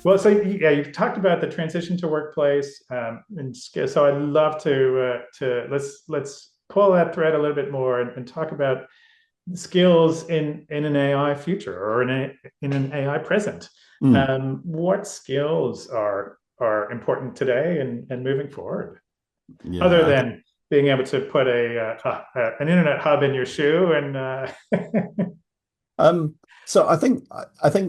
Well, so yeah, you've talked about the transition to workplace, so I'd love to let's pull that thread a little bit more and talk about skills in an AI future or in an AI present. Mm, What skills are important today and moving forward, other yeah. than being able to put an internet hub in your shoe and Um, so I think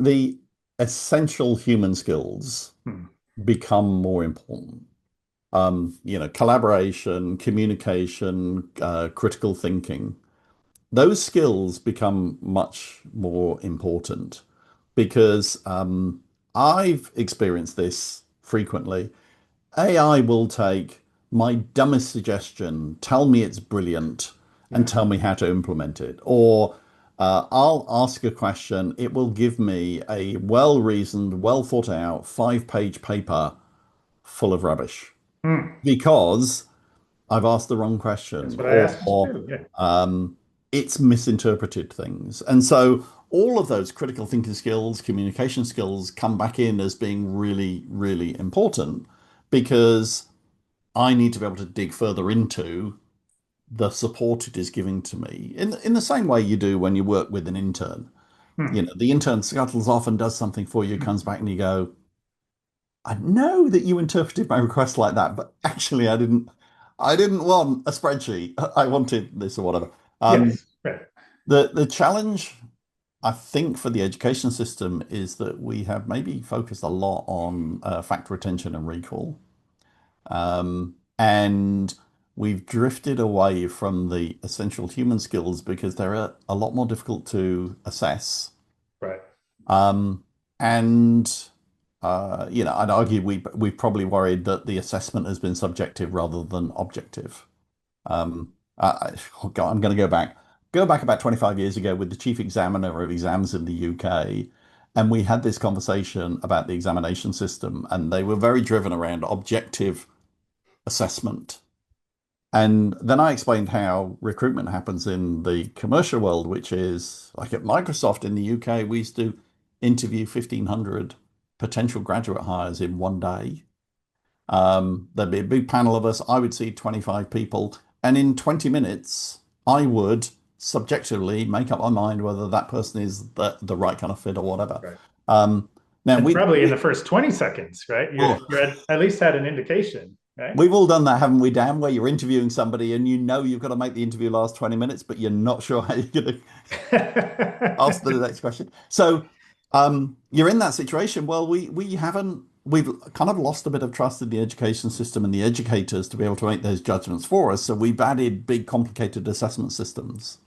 the essential human skills hmm, become more important. Collaboration, communication, critical thinking. Those skills become much more important because I've experienced this frequently. AI will take my dumbest suggestion, tell me it's brilliant, and yeah, tell me how to implement it. Or I'll ask a question, it will give me a well-reasoned, well thought out 5-page paper full of rubbish hmm, because I've asked the wrong that's question what I asked you to or do. Yeah, it's misinterpreted things. And so all of those critical thinking skills, communication skills come back in as being really, really important because I need to be able to dig further into the support it is giving to me in the same way you do when you work with an intern. hmm, The intern scuttles off and does something for you, hmm. comes back and you go, I know that you interpreted my request like that, but actually I didn't want a spreadsheet. I wanted this or whatever. Um, Yes, right. the challenge I think for the education system is that we have maybe focused a lot on fact retention and recall. And we've drifted away from the essential human skills because they're a lot more difficult to assess. Right. Um, and I'd argue we probably worried that the assessment has been subjective rather than objective. Oh God, I'm going to go back about 25 years ago with the chief examiner of exams in the UK. And we had this conversation about the examination system, and they were very driven around objective assessment. And then I explained how recruitment happens in the commercial world, which is like at Microsoft in the UK, we used to interview 1,500 potential graduate hires in one day. There'd be a big panel of us. I would see 25 people, and in 20 minutes, I would subjectively make up my mind whether that person is the right kind of fit or whatever. Right. Um, now And we, probably in the we first 20 seconds, right? oh, You're at least had an indication, right? we've all done that, haven't we, Dan? Where you're interviewing somebody and you know you've got to make the interview last 20 minutes, but you're not sure how you're going to ask the next question. So you're in that situation. Well, we've kind of lost a bit of trust in the education system and the educators to be able to make those judgments for us. So we've added big, complicated assessment systems.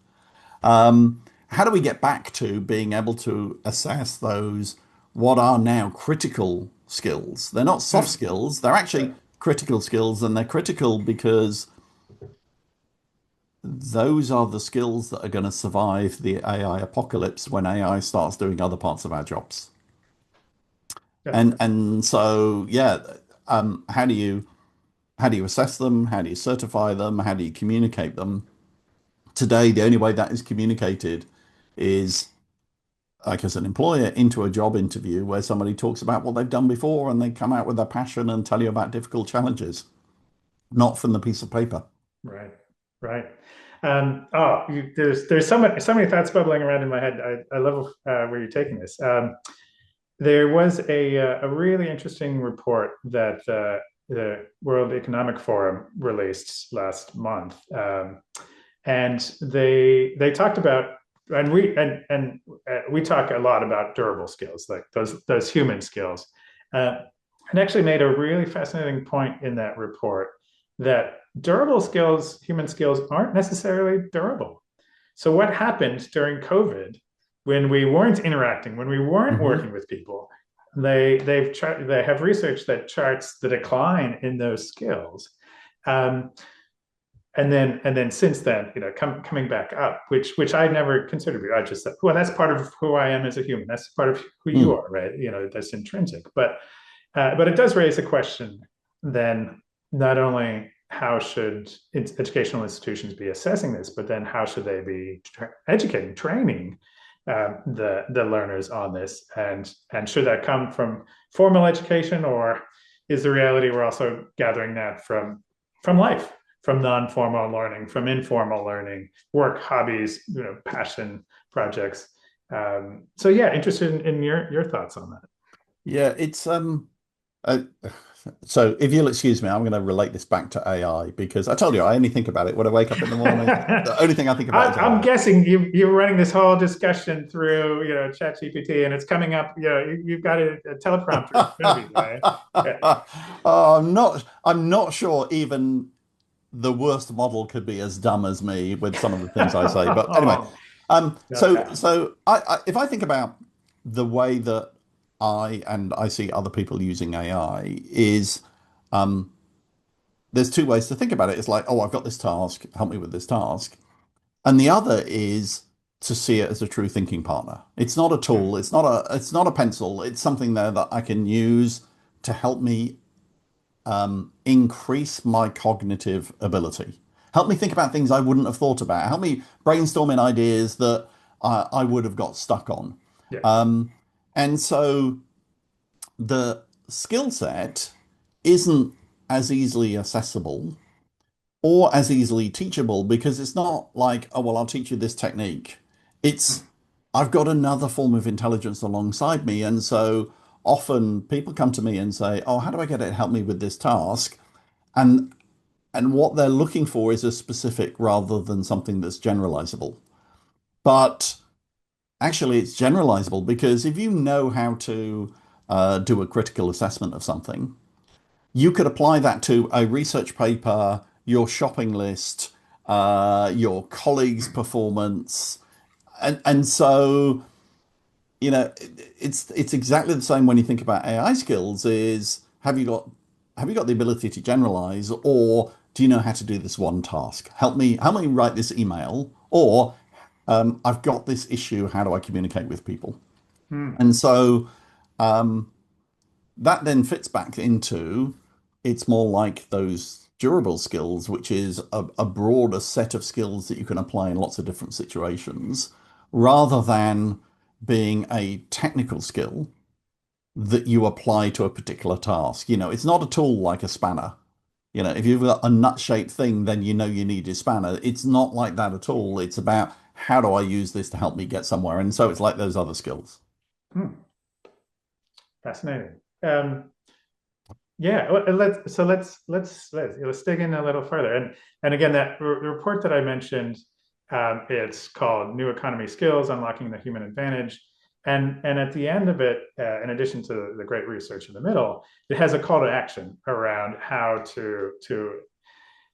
How do we get back to being able to assess those what are now critical skills? They're not soft Hmm. skills, they're Right. actually critical skills, and they're critical because those are the skills that are going to survive the AI apocalypse when AI starts doing other parts of our jobs. Yeah. And so yeah, how do you assess them? How do you certify them? How do you communicate them? Today, the only way that is communicated is like as an employer into a job interview where somebody talks about what they've done before and they come out with their passion and tell you about difficult challenges, not from the piece of paper. Right. Right. There's so many thoughts bubbling around in my head. I love where you're taking this. There was a really interesting report that the World Economic Forum released last month, and they talked about and we talk a lot about durable skills, like those human skills, and actually made a really fascinating point in that report that durable skills, human skills, aren't necessarily durable. So what happened during COVID when we weren't interacting, when we weren't Hmm. working with people? They have research that charts the decline in those skills, um, and then since then, coming back up, which I never considered. I just said, well, that's part of who I am as a human. That's part of who you Mm. are, right? That's intrinsic. But it does raise a question. Then not only how should educational institutions be assessing this, but then how should they be educating, training the learners on this, and should that come from formal education, or is the reality we're also gathering that from life, from non-formal learning, from informal learning, work, hobbies, passion projects. So yeah, interested in your thoughts on that. Yeah, it's uh, so if you'll excuse me, I'm going to relate this back to AI because I told you I only think about it when I wake up in the morning. The only thing I think about is I'm AI. guessing you're running this whole discussion through ChatGPT, and it's coming up. You've got a teleprompter in front of you, right? Yeah. Oh, I'm not sure even the worst model could be as dumb as me with some of the things I say. But anyway, Oh, so okay. if I think about the way that I see other people using AI is um, there's two ways to think about it. It's like, oh, I've got this task, help me with this task. And the other is to see it as a true thinking partner. It's not a tool, it's not a pencil, it's something there that I can use to help me increase my cognitive ability. Help me think about things I wouldn't have thought about. Help me brainstorm in ideas that I would have got stuck on. Yeah. And so the skill set isn't as easily accessible or as easily teachable because it's not like, oh, well, I'll teach you this technique. It's, I've got another form of intelligence alongside me. And so often people come to me and say, oh, how do I get it to help me with this task? And what they're looking for is a specific rather than something that's generalizable. But actually, it's generalizable because if you know how to do a critical assessment of something, you could apply that to a research paper, your shopping list, your colleague's performance, and so it's exactly the same when you think about AI skills. Is have you got the ability to generalize, or do you know how to do this one task? Help me write this email, or I've got this issue. How do I communicate with people? Hmm. And so that then fits back into it's more like those durable skills, which is a broader set of skills that you can apply in lots of different situations, rather than being a technical skill that you apply to a particular task. It's not a tool like a spanner. If you've got a nut-shaped thing, then you know you need a spanner. It's not like that at all. It's about how do I use this to help me get somewhere? And so it's like those other skills. Hmm. Fascinating. Yeah, let's dig in a little further. And again, that report that I mentioned, it's called New Economy Skills: Unlocking the Human Advantage. And at the end of it, in addition to the great research in the middle, it has a call to action around how to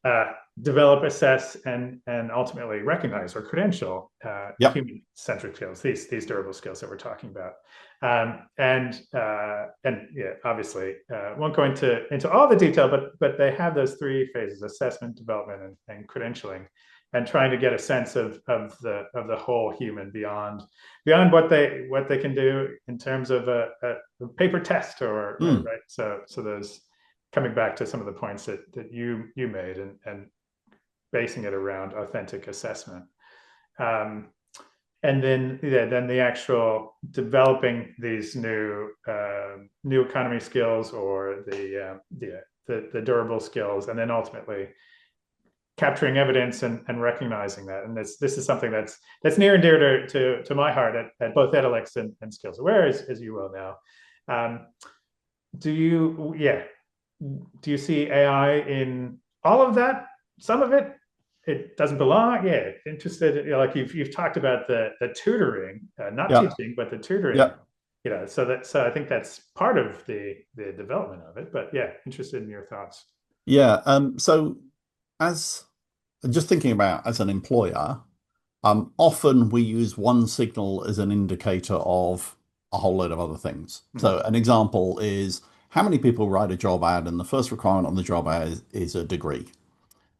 uh, develop, assess, and ultimately recognize or credential Yep. human-centric skills, these durable skills that we're talking about. And yeah, obviously won't go into all the detail, but they have those three phases: assessment, development, and credentialing, and trying to get a sense of the whole human beyond what they can do in terms of a paper test or Mm. right. So those coming back to some of the points that you made, and basing it around authentic assessment. Um, and then then the actual developing these new economy skills, or the durable skills, and then ultimately capturing evidence and recognizing that. And this is something that's near and dear to my heart at both Edalex and SkillsAware, as you will know. Um, do you yeah do you see AI in all of that? Some of it, it doesn't belong. Yeah, interested. Like you've talked about the tutoring, not Yeah. teaching, but the tutoring. Yeah. So I think that's part of the development of it. But yeah, interested in your thoughts. Yeah. So as just thinking about as an employer, often we use one signal as an indicator of a whole load of other things. Hmm. So an example is how many people write a job ad, and the first requirement on the job ad is a degree.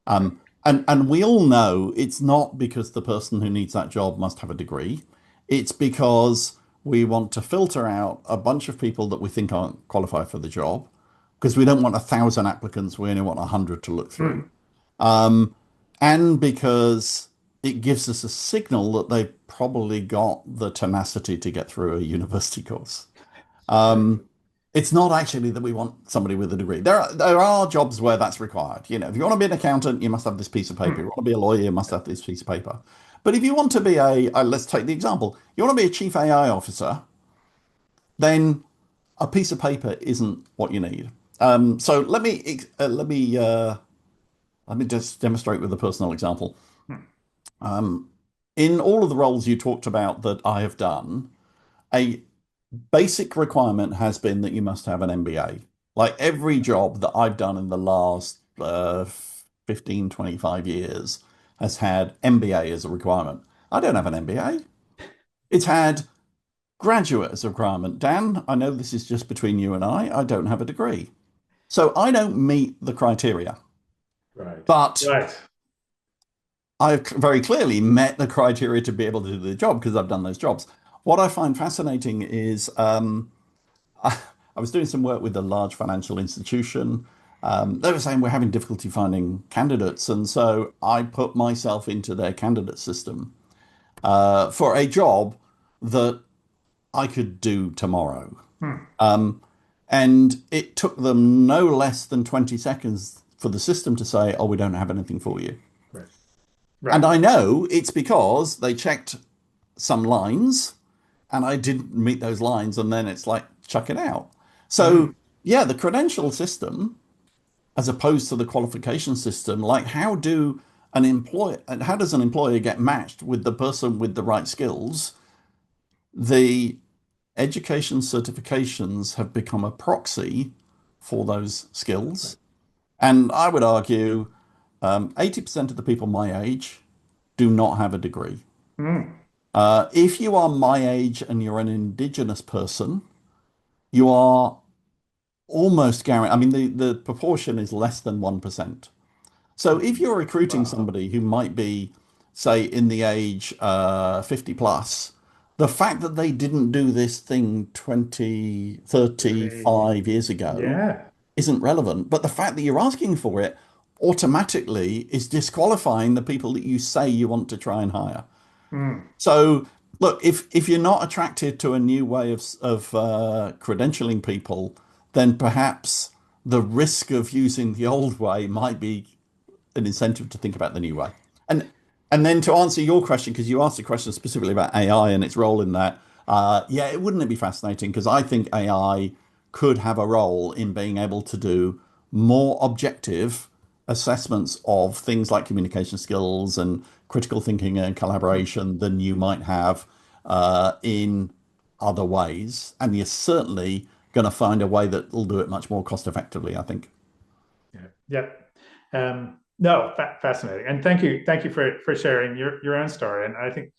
Right. And we all know it's not because the person who needs that job must have a degree. It's because we want to filter out a bunch of people that we think aren't qualified for the job because we don't want 1,000 applicants. We only want 100 to look through. Hmm. And because it gives us a signal that they've probably got the tenacity to get through a university course. Um, it's not actually that we want somebody with a degree. There are jobs where that's required. You know, if you want to be an accountant, you must have this piece of paper. If you want to be a lawyer, you must have this piece of paper. But if you want to be let's take the example. You want to be a chief AI officer, then a piece of paper isn't what you need. So let me just demonstrate with a personal example. Um, in all of the roles you talked about that I have done, a basic requirement has been that you must have an MBA. Like every job that I've done in the last 15, 25 years has had MBA as a requirement. I don't have an MBA. It's had graduate as a requirement. Dan, I know this is just between you and I don't have a degree. So I don't meet the criteria. Right. But Right. I've very clearly met the criteria to be able to do the job because I've done those jobs. What I find fascinating is I was doing some work with a large financial institution. They were saying we're having difficulty finding candidates. And so I put myself into their candidate system for a job that I could do tomorrow. Hmm. And it took them no less than 20 seconds for the system to say, oh, we don't have anything for you. Right. And Right. I know it's because they checked some lines and I didn't meet those lines. And then it's like, chuck it out. Hmm. So, yeah, the credential system, as opposed to the qualification system, like how does an employer get matched with the person with the right skills? The education certifications have become a proxy for those skills. And I would argue 80% of the people my age do not have a degree. Hmm. If you are my age and you're an indigenous person, you are almost guaranteed. I mean, the proportion is less than 1%. So if you're recruiting Wow. somebody who might be, say, in the age 50 plus, the fact that they didn't do this thing 20, 35 years ago Yeah. isn't relevant. But the fact that you're asking for it automatically is disqualifying the people that you say you want to try and hire. Hmm. So look, if you're not attracted to a new way of credentialing people, then perhaps the risk of using the old way might be an incentive to think about the new way. And and then to answer your question, because you asked a question specifically about AI and its role in that, yeah, wouldn't it be fascinating? Because I think AI could have a role in being able to do more objective assessments of things like communication skills and critical thinking and collaboration than you might have in other ways. And you're certainly going to find a way that will do it much more cost effectively, I think. Yeah. Yeah. No, fascinating, and thank you for sharing your own story. And I think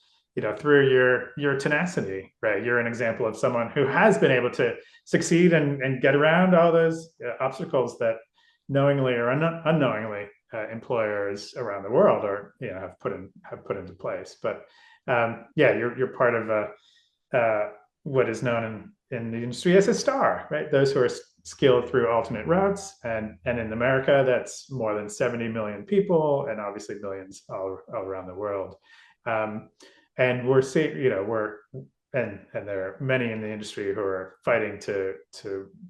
through your tenacity, right? You're an example of someone who has been able to succeed and get around all those obstacles that knowingly or unknowingly employers around the world or have put into place. But yeah, you're part of what is known in the industry as a star, right? Those who are skilled through alternate routes, and in America, that's more than 70 million people, and obviously millions all around the world. Um, and we're seeing, we're and there are many in the industry who are fighting to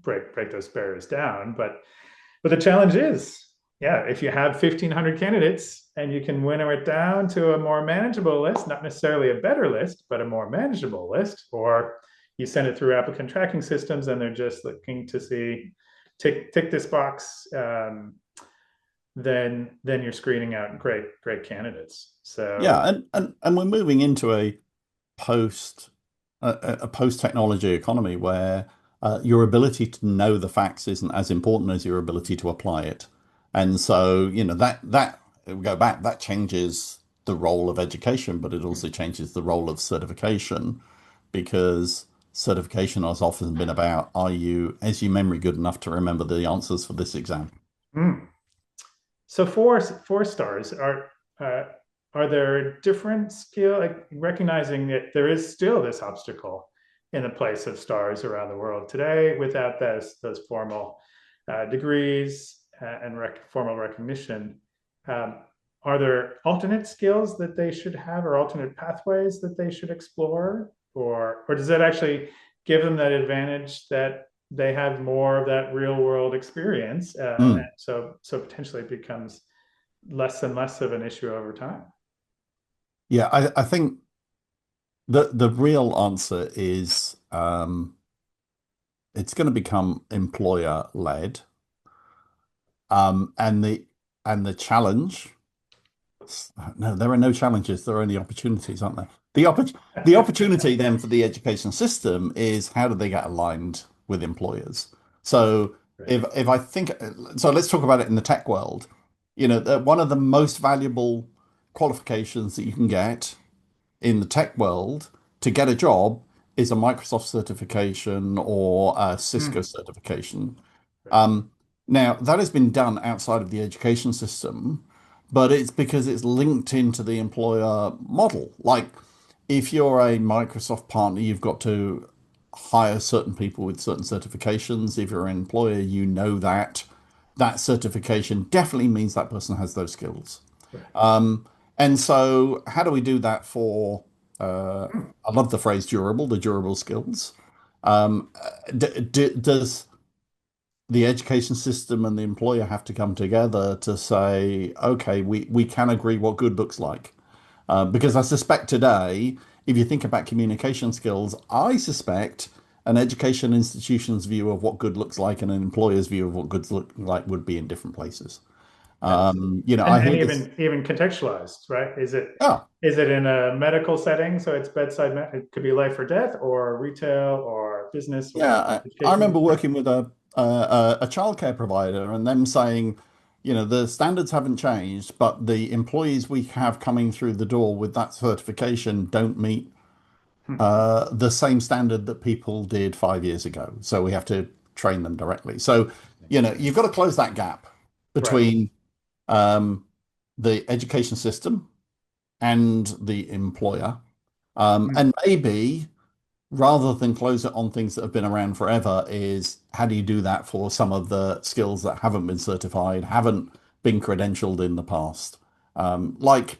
break those barriers down. But the challenge is, yeah, if you have 1,500 candidates and you can winnow it down to a more manageable list, not necessarily a better list, but a more manageable list, or you send it through applicant tracking systems and they're just looking to see tick this box, then you're screening out great candidates. So Yeah, and we're moving into post a post technology economy where your ability to know the facts isn't as important as your ability to apply it. And so, that we go back, that changes the role of education, but it also changes the role of certification because certification has often been about, is your memory good enough to remember the answers for this exam? mm. So four stars uh, are there different skill, like recognizing that there is still this obstacle in the place of stars around the world today without those formal degrees and formal recognition. Um, are there alternate skills that they should have or alternate pathways that they should explore? Or does that actually give them that advantage that they have more of that real world experience? And Mm. so potentially it becomes less and less of an issue over time. Yeah, I think the real answer is it's going to become employer led. And the challenge, no, there are no challenges, there are only opportunities, aren't there? The opportunity then for the education system is how do they get aligned with employers? So Right. if I think so, let's talk about it in the tech world. One of the most valuable qualifications that you can get in the tech world to get a job is a Microsoft certification or a Cisco Mm, certification. right. Um, Now, that has been done outside of the education system, but it's because it's linked into the employer model. Like, if you're a Microsoft partner, you've got to hire certain people with certain certifications. If you're an employer, you know that that certification definitely means that person has those skills. Right. And so, how do we do that for? Mm, I love the phrase durable, the durable skills. Does the education system and the employer have to come together to say, okay, we can agree what good looks like? Because I suspect today, if you think about communication skills, I suspect an education institution's view of what good looks like and an employer's view of what good look like would be in different places. yes. I And hear this. even contextualized, right? Oh, Is it in a medical setting, so it's bedside, it could be life or death, or retail, or business, yeah, or I education? remember working with a childcare provider and them saying, the standards haven't changed, but the employees we have coming through the door with that certification don't meet Hmm. the same standard that people did 5 years ago. So we have to train them directly. So, you've got to close that gap Right. between um, the education system and the employer. Hmm. And maybe rather than close it on things that have been around forever, is how do you do that for some of the skills that haven't been certified, haven't been credentialed in the past? Like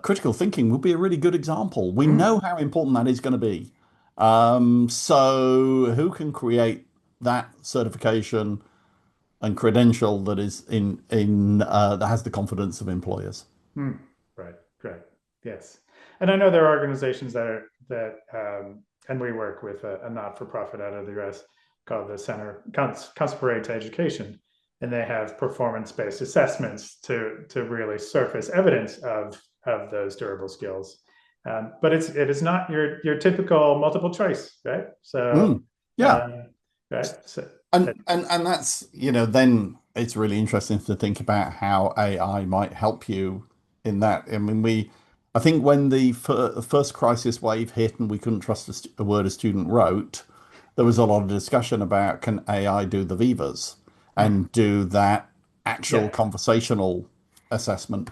critical thinking would be a really good example. We Hmm. know how important that is going to be. So who can create that certification and credential that is in that has the confidence of employers? Hmm. Right. Right. Yes. And I know there are organizations and we work with a not-for-profit out of the U.S. called the Council for Aid to Education, and they have performance-based assessments to really surface evidence of those durable skills. But it is not your typical multiple choice, right? So, Mm, yeah. um, right. So, And that's, then it's really interesting to think about how AI might help you in that. I mean, I think when the first crisis wave hit and we couldn't trust a word a student wrote, there was a lot of discussion about can AI do the Vivas hmm, and do that actual yeah. conversational assessment.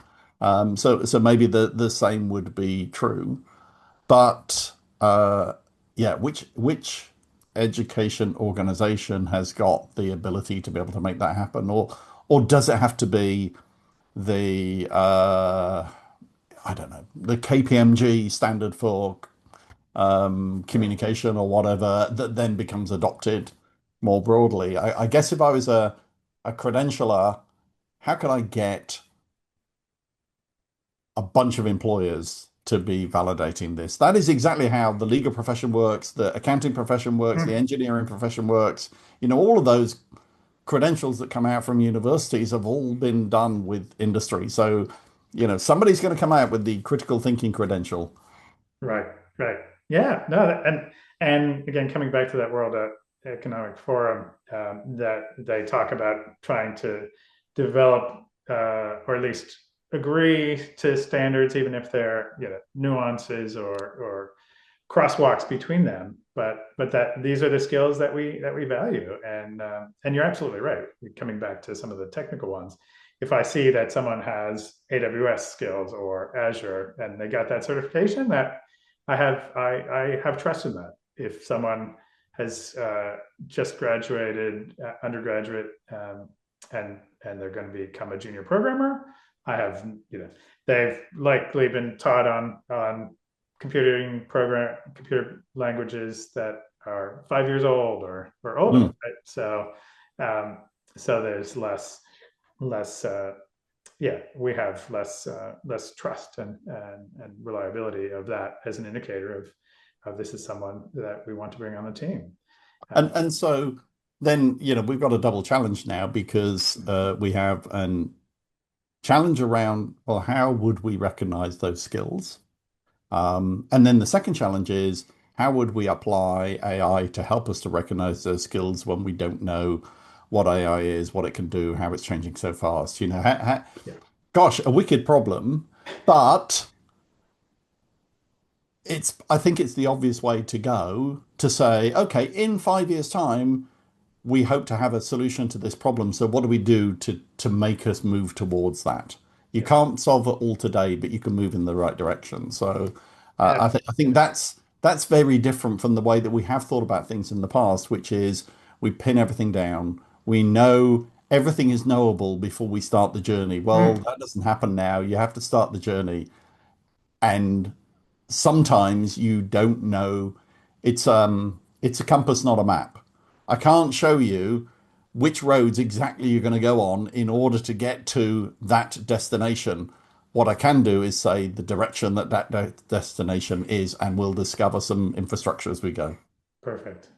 So maybe the same would be true. But yeah, which education organization has got the ability to be able to make that happen, or does it have to be the I don't know, the KPMG standard for communication or whatever that then becomes adopted more broadly? I guess if I was a credentialer, how could I get a bunch of employers to be validating this? That is exactly how the legal profession works, the accounting profession works, the Hmm, engineering profession works. All of those credentials that come out from universities have all been done with industry. So, somebody's going to come out with the critical thinking credential. right. Right. Yeah. No. And again, coming back to that World Economic Forum, that they talk about trying to develop or at least agree to standards, even if there are nuances or crosswalks between them. But that these are the skills that we value, and you're absolutely right. Coming back to some of the technical ones, if I see that someone has AWS skills or Azure and they got that certification, that I have trust in that. If someone has just graduated undergraduate and they're going to become a junior programmer, I have, they've likely been taught on computer languages that are 5 years old or older, Mm. right? Um, so there's less yeah, we have less trust and reliability of that as an indicator of this is someone that we want to bring on the team. And so then, we've got a double challenge now because we have an challenge around, well, how would we recognize those skills? And then the second challenge is how would we apply AI to help us to recognize those skills when we don't know what AI is, what it can do, how it's changing so fast? Yeah. Gosh, a wicked problem, but I think it's the obvious way to go to say, okay, in 5 years' time, we hope to have a solution to this problem. So what do we do to make us move towards that? You Yeah. can't solve it all today, but you can move in the right direction. So Uh, I think that's very different from the way that we have thought about things in the past, which is we pin everything down. We know everything is knowable before we start the journey. Well, mm, that doesn't happen now. You have to start the journey, and sometimes you don't know. It's a compass, not a map. I can't show you which roads exactly you're going to go on in order to get to that destination. What I can do is say the direction that destination is, and we'll discover some infrastructure as we go. perfect.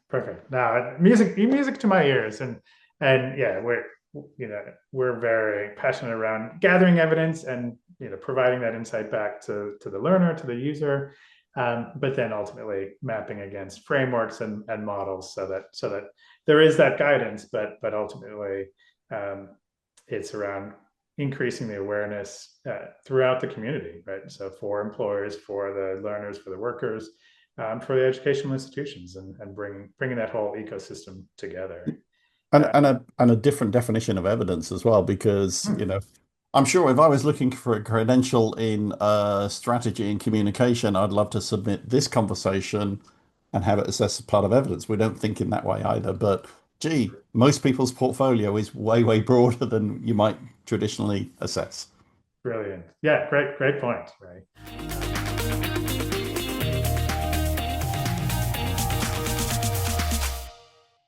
Now, music to my ears, and yeah, we're very passionate around gathering evidence and providing that insight back to the learner, to the user, but then ultimately mapping against frameworks and models so that there is that guidance, but ultimately um, it's around increasing the awareness throughout the community, right? So for employers, for the learners, for the workers, for the educational institutions, and bringing that whole ecosystem together. And Uh, and a different definition of evidence as well, because I'm sure if I was looking for a credential in strategy and communication, I'd love to submit this conversation and have it assessed as part of evidence. We don't think in that way either, but gee, most people's portfolio is way, way broader than you might traditionally assess. Brilliant. Yeah, great point, Ray.